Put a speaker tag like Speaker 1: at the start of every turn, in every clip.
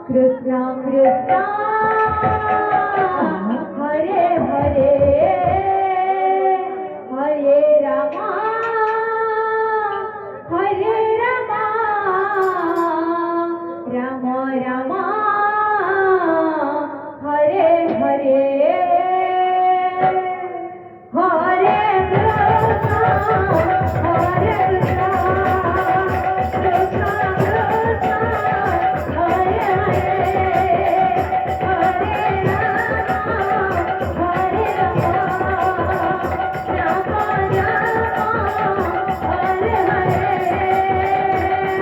Speaker 1: Krishna Krishna Hare Hare Hare Rama Ram Ram Hare Hare Hare Krishna Hare Krishna Krishna Krishna Hare Hare Hare Ram Ram Ram Hare Hare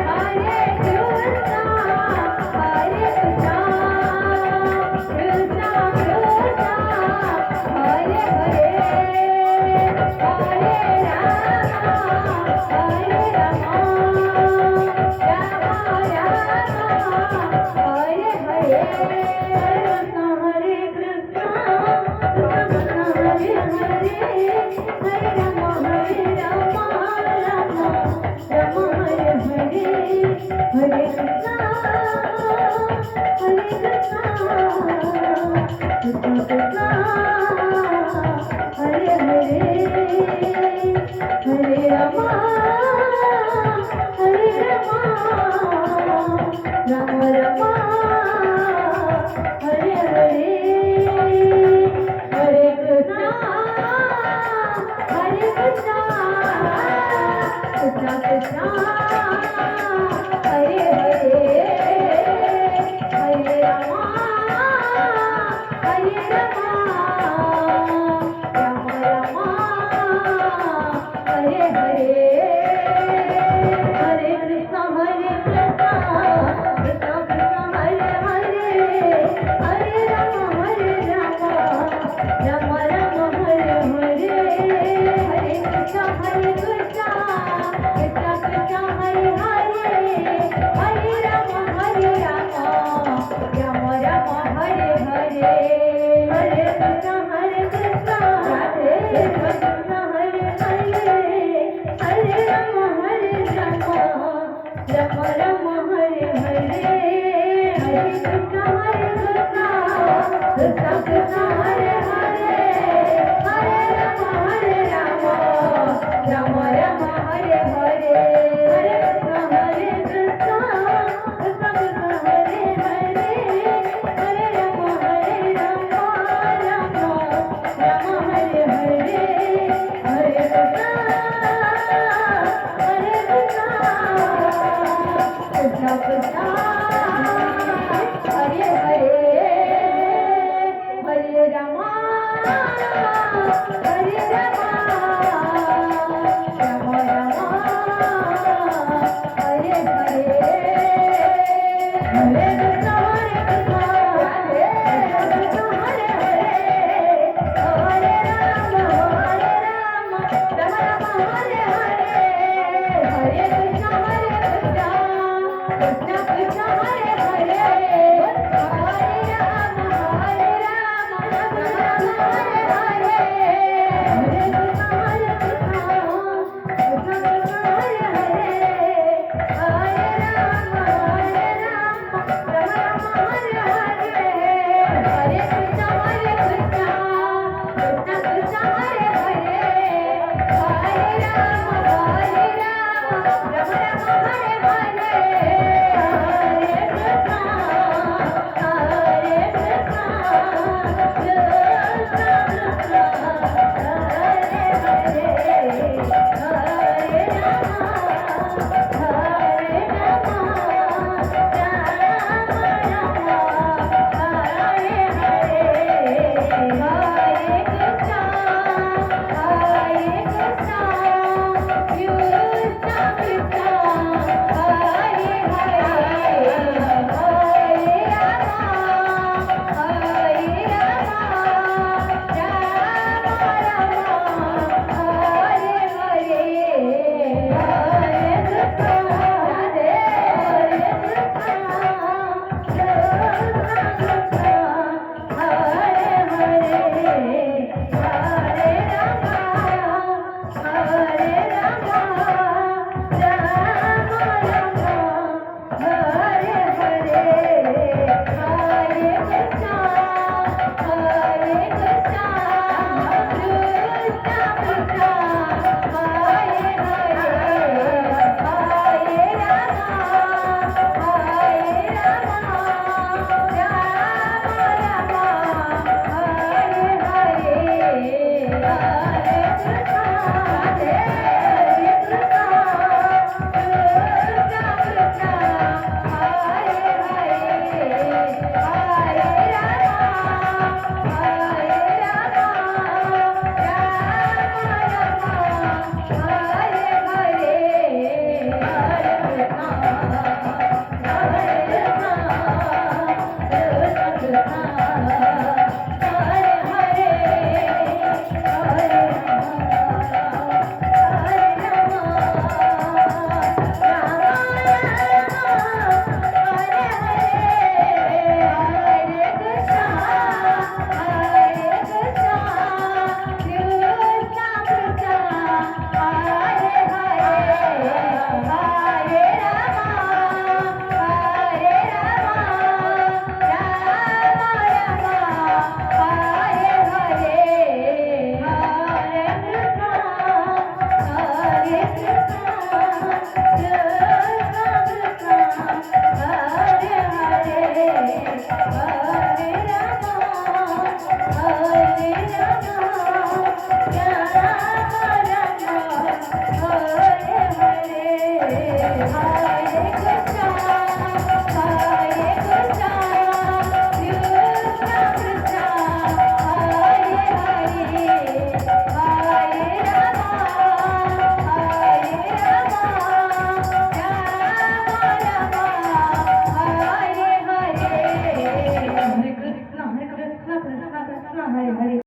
Speaker 1: Hare Krishna Krishna Krishna Hare Hare Hare Ram Hare Hare Hare Krishna Krishna Hare Hare Hare Ram Ram Hare Hare Hare Krishna Krishna Hare Hare Hare Ram Ram Ram Hare Hare Hare Krishna Krishna Krishna Hare Hare Hare Ram Ram Ram Hare Hare Hare Krishna Krishna Krishna Hare Hare Hare Ram Ram Ram Hare Hare Hare Krishna Krishna Krishna Hare Hare Hare Ram Ram Ram Hare Hare Hare Krishna Radhe Krishna Hare Hare Hare Ram Ram Ram Hare Hare Hare Krishna Krishna Krishna Hare Hare Hare Ram Ram Ram Hare Hare Hare Krishna Krishna Krishna Hare Hare Hare Ram Ram Ram Hare Hare Hare Krishna Krishna Krishna Hare Hare Hare Ram Hare Hare